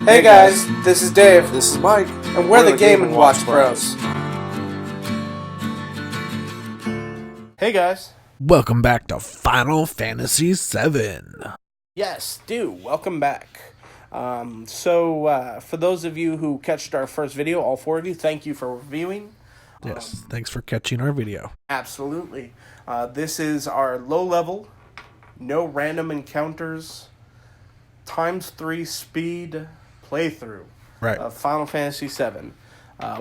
Hey guys, this is Dave, This is Mike. and we're the Game & Watch Bros. Hey guys. Welcome back to Final Fantasy VII. Yes, welcome back. For those of you who catched our first video, all four of you, thank you for reviewing. Yes, thanks for catching our video. Absolutely. This is our low level, no random encounters, ×3 speed playthrough of Final Fantasy VII.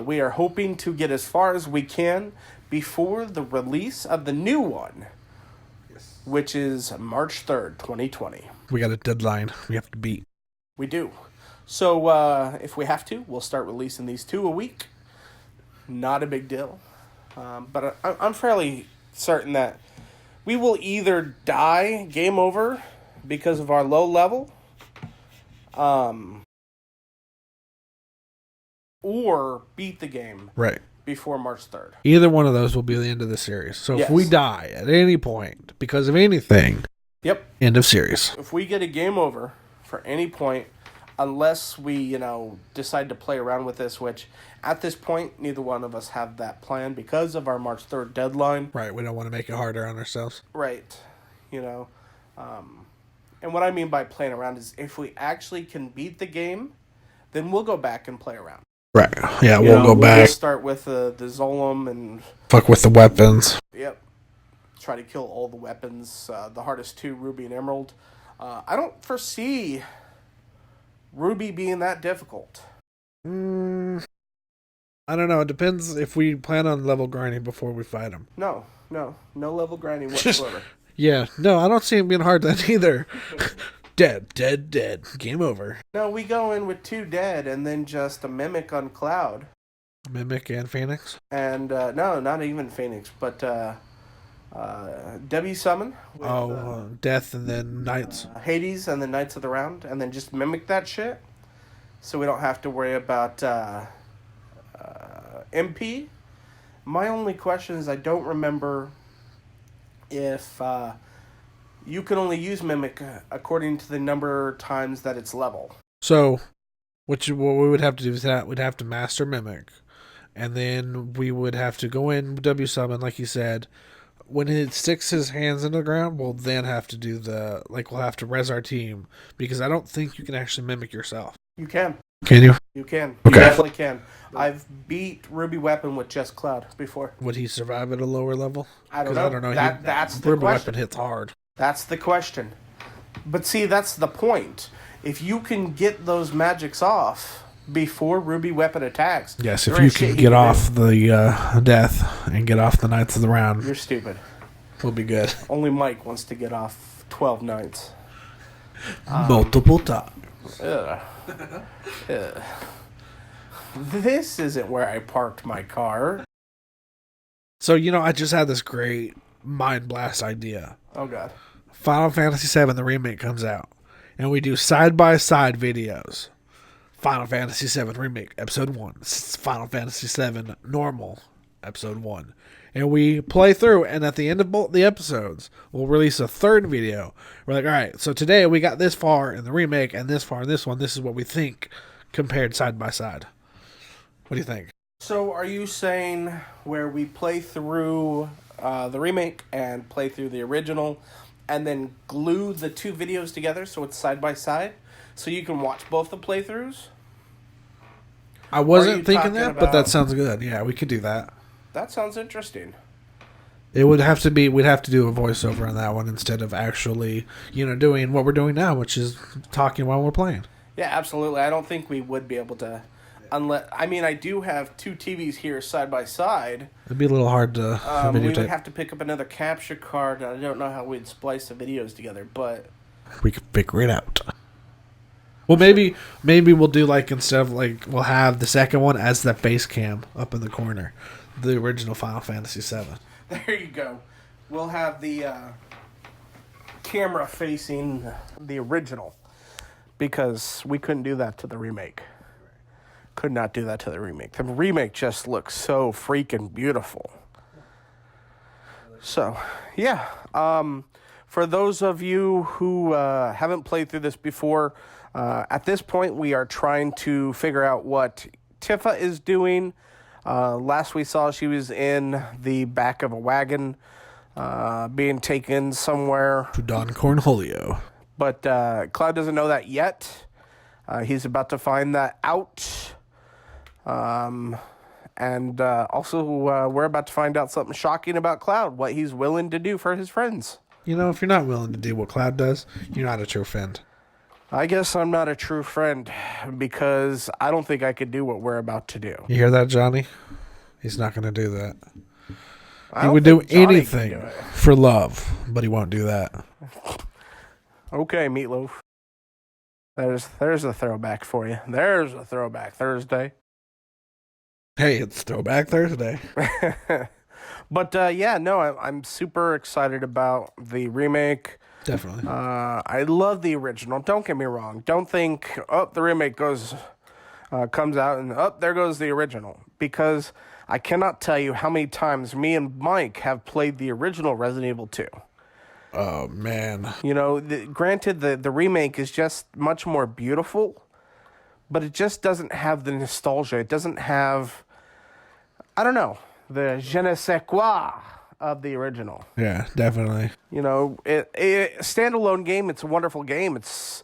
We are hoping to get as far as we can before the release of the new one, which is March 3rd, 2020. We got a deadline we have to beat. We do. So if we have to, we'll start releasing these 2 a week. Not a big deal. But I'm fairly certain that we will either die, game over, because of our low level, or beat the game before March 3rd. Either one of those will be the end of the series. So if we die at any point because of anything, end of series. If we get a game over for any point, unless we, decide to play around with this, which at this point, neither one of us have that plan because of our March 3rd deadline. Right, we don't want to make it harder on ourselves. Right, and what I mean by playing around is if we actually can beat the game, then we'll go back and play around. Right, yeah, we'll back. We'll start with the Zolom and... fuck with the weapons. Yep. Try to kill all the weapons. The hardest 2, Ruby and Emerald. I don't foresee Ruby being that difficult. I don't know. It depends if we plan on level grinding before we fight him. No level grinding whatsoever. Yeah, no, I don't see him being hard then either. Dead. Game over. No, we go in with 2 dead and then just a Mimic on Cloud. Mimic and Phoenix? And, no, not even Phoenix, but, W Summon. With, Death and then Knights. Hades and then Knights of the Round, and then just mimic that shit. So we don't have to worry about, MP. My only question is I don't remember if, you can only use Mimic according to the number of times that it's level. So, what we would have to do is that we'd have to master Mimic. And then we would have to go in W Summon, like you said. When it sticks his hands in the ground, we'll then have to do we'll have to res our team. Because I don't think you can actually Mimic yourself. You can. Can you? You can. Okay. You definitely can. I've beat Ruby Weapon with just Cloud before. Would he survive at a lower level? I don't know. That's the Ruby question. Weapon hits hard. That's the question. But see, that's the point. If you can get those magics off before Ruby Weapon attacks... Yes, if you can get off the Death and get off the Knights of the Round... You're stupid. We'll be good. Only Mike wants to get off 12 Knights. Multiple times. Ugh. This isn't where I parked my car. So, I just had this great mind blast idea. Oh, God. Final Fantasy VII, the remake, comes out. And we do side-by-side videos. Final Fantasy VII Remake, Episode 1. Final Fantasy VII Normal, Episode 1. And we play through, and at the end of both the episodes, we'll release a third video. We're like, all right, so today we got this far in the remake, and this far in this one. This is what we think compared side-by-side. What do you think? So are you saying where we play through the remake and play through the original and then glue the 2 videos together so it's side by side so you can watch both the playthroughs? I wasn't thinking that, but that sounds good. Yeah, we could do that. That sounds interesting. It would have to be, we'd have to do a voiceover on that one instead of actually, doing what we're doing now, which is talking while we're playing. Yeah, absolutely. I don't think we would be able to. I do have 2 TVs here side by side. It'd be a little hard to videotape. We would have to pick up another capture card, and I don't know how we'd splice the videos together, but... we could figure it out. Well, maybe we'll do, instead of, we'll have the second one as the base cam up in the corner. The original Final Fantasy VII. There you go. We'll have the camera facing the original, because we couldn't do that to the remake. Could not do that to the remake. The remake just looks so freaking beautiful. So, yeah. For those of you who haven't played through this before, At this point, we are trying to figure out what Tifa is doing. Last we saw, she was in the back of a wagon, being taken somewhere. To Don Cornholio. But Cloud doesn't know that yet. He's about to find that out. And also, we're about to find out something shocking about Cloud, what he's willing to do for his friends. You know, if you're not willing to do what Cloud does, you're not a true friend. I guess I'm not a true friend because I don't think I could do what we're about to do. You hear that, Johnny? He's not going to do that. He would do anything for love, but he won't do that. Okay, Meatloaf. There's a throwback for you. There's a Throwback Thursday. Hey, it's Throwback Thursday. But I'm super excited about the remake. Definitely. I love the original. Don't get me wrong. Don't think, the remake comes out and there goes the original. Because I cannot tell you how many times me and Mike have played the original Resident Evil 2. Oh, man. You know, granted, the remake is just much more beautiful, but it just doesn't have the nostalgia. It doesn't have, I don't know, the je ne sais quoi of the original. Yeah, definitely. You know, it standalone game, it's a wonderful game. It's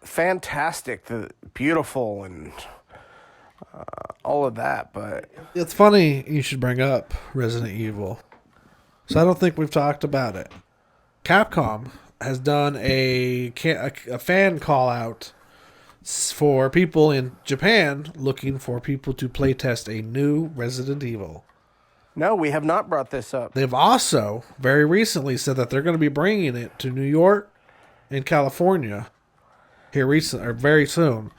fantastic, beautiful, and all of that. But it's funny you should bring up Resident Evil. So I don't think we've talked about it. Capcom has done a fan call out for people in Japan looking for people to playtest a new Resident Evil. No, we have not brought this up. They've also very recently said that they're going to be bringing it to New York and California very soon.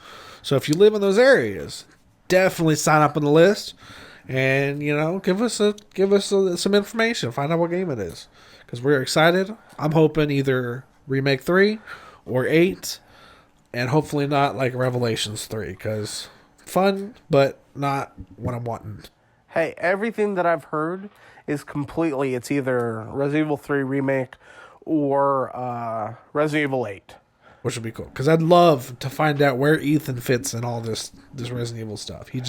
So if you live in those areas, definitely sign up on the list. And, you know, give us some information. Find out what game it is. Because we're excited. I'm hoping either Remake 3 or 8. And hopefully not like Revelations 3. Because fun, but not what I'm wanting. Hey, everything that I've heard is it's either Resident Evil 3 Remake or Resident Evil 8. Which would be cool. Because I'd love to find out where Ethan fits in all this Resident Evil stuff. It's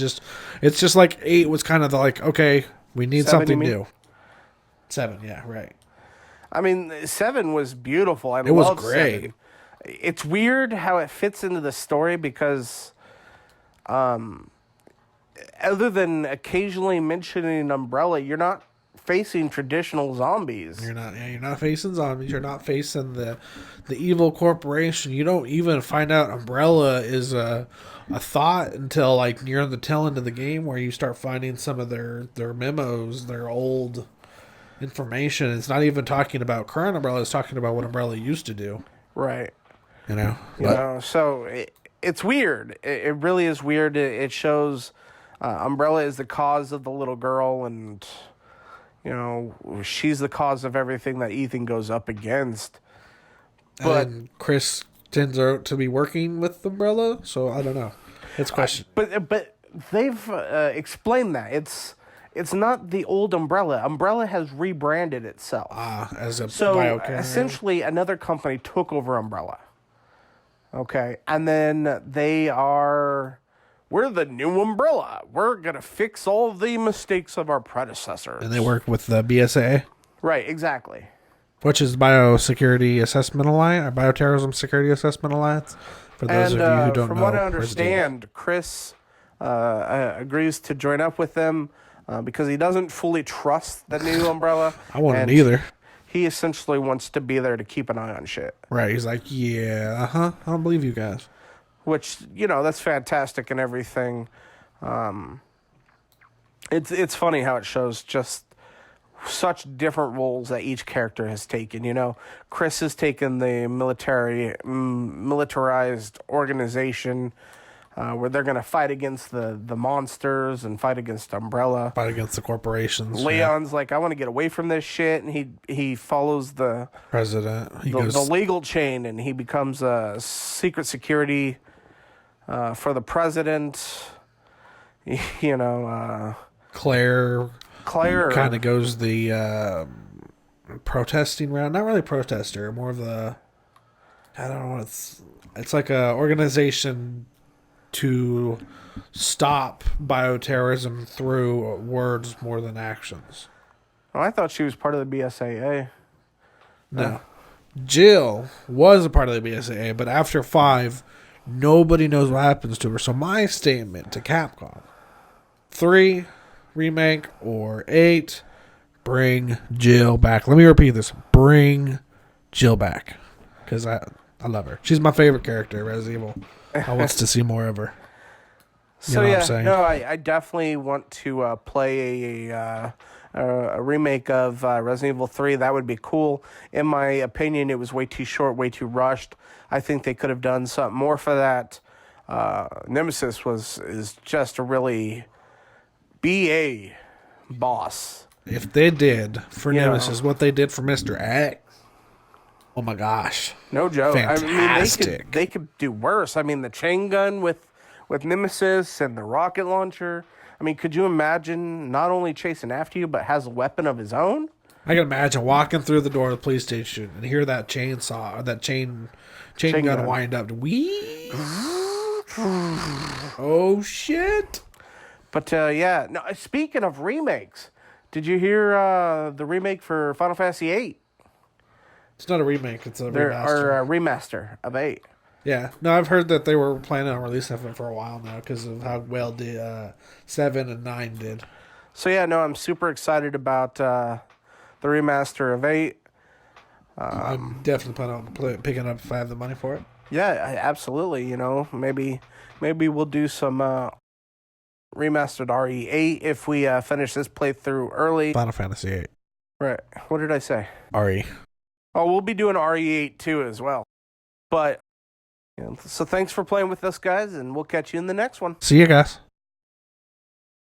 just like 8 was kind of like, okay, we need 7, something new. 7, yeah, right. I mean, 7 was beautiful. It was great. 7. It's weird how it fits into the story because, other than occasionally mentioning Umbrella, you're not facing traditional zombies. You're not facing zombies. You're not facing the evil corporation. You don't even find out Umbrella is a thought until like near the tail end of the game, where you start finding some of their memos, their old information. It's not even talking about current Umbrella. It's talking about what Umbrella used to do. Right. You know. So it's weird. It really is weird. It shows Umbrella is the cause of the little girl, and you know, she's the cause of everything that Ethan goes up against. But and Chris tends out to be working with Umbrella, so I don't know. It's a question. But they've explained that it's not the old Umbrella. Umbrella has rebranded itself. As a so biochar. Essentially, another company took over Umbrella. Okay, and then we're the new Umbrella. We're going to fix all the mistakes of our predecessors. And they work with the BSA? Right, exactly. Which is Biosecurity Assessment Alliance, or Bioterrorism Security Assessment Alliance, for those of you who don't know. From what I understand, Chris agrees to join up with them because he doesn't fully trust the new Umbrella. I wouldn't either. He essentially wants to be there to keep an eye on shit. Right, he's like, yeah, I don't believe you guys. Which, you know, that's fantastic and everything. It's funny how it shows just such different roles that each character has taken. You know, Chris has taken the militarized organization where they're going to fight against the monsters and fight against Umbrella. Fight against the corporations. Leon's like, I want to get away from this shit, and he follows the president. The legal chain, and he becomes a secret security for the president. You know, Claire kind of goes the protesting route. Not really protester, more of the I don't know. It's like a organization to stop bioterrorism through words more than actions. Oh, I thought she was part of the BSAA. No. Jill was a part of the BSAA, but after 5, nobody knows what happens to her. So my statement to Capcom, 3, remake, or 8, bring Jill back. Let me repeat this. Bring Jill back. Because I love her. She's my favorite character in Resident Evil. I want to see more of her. So yeah, no, I definitely want to play a remake of Resident Evil 3. That would be cool. In my opinion, it was way too short, way too rushed. I think they could have done something more for that. Nemesis is just a really BA boss. If they did for Nemesis what they did for Mr. X, oh my gosh. No joke. Fantastic. I mean, they could do worse. I mean, the chain gun with Nemesis and the rocket launcher. I mean, could you imagine not only chasing after you, but has a weapon of his own? I can imagine walking through the door of the police station and hear that chainsaw or that chain gun wind up. Wee. Oh shit! But yeah, no. Speaking of remakes, did you hear the remake for Final Fantasy VIII? It's not a remake; it's a remaster. Or a remaster of 8. Yeah, no, I've heard that they were planning on releasing it for a while now because of how well 7 and 9 did. So yeah, no, I'm super excited about the remaster of 8. I'm definitely planning on picking up if I have the money for it. Yeah, absolutely. You know, maybe we'll do some remastered RE8 if we finish this playthrough early. Final Fantasy 8. Right. What did I say? RE. Oh, we'll be doing RE8 too as well. But so thanks for playing with us, guys, and we'll catch you in the next one. See you guys.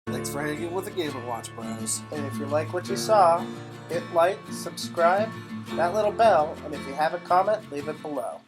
Thanks for hanging with the Game & Watch Bros. And if you like what you saw, hit like, subscribe, that little bell, and if you have a comment, leave it below.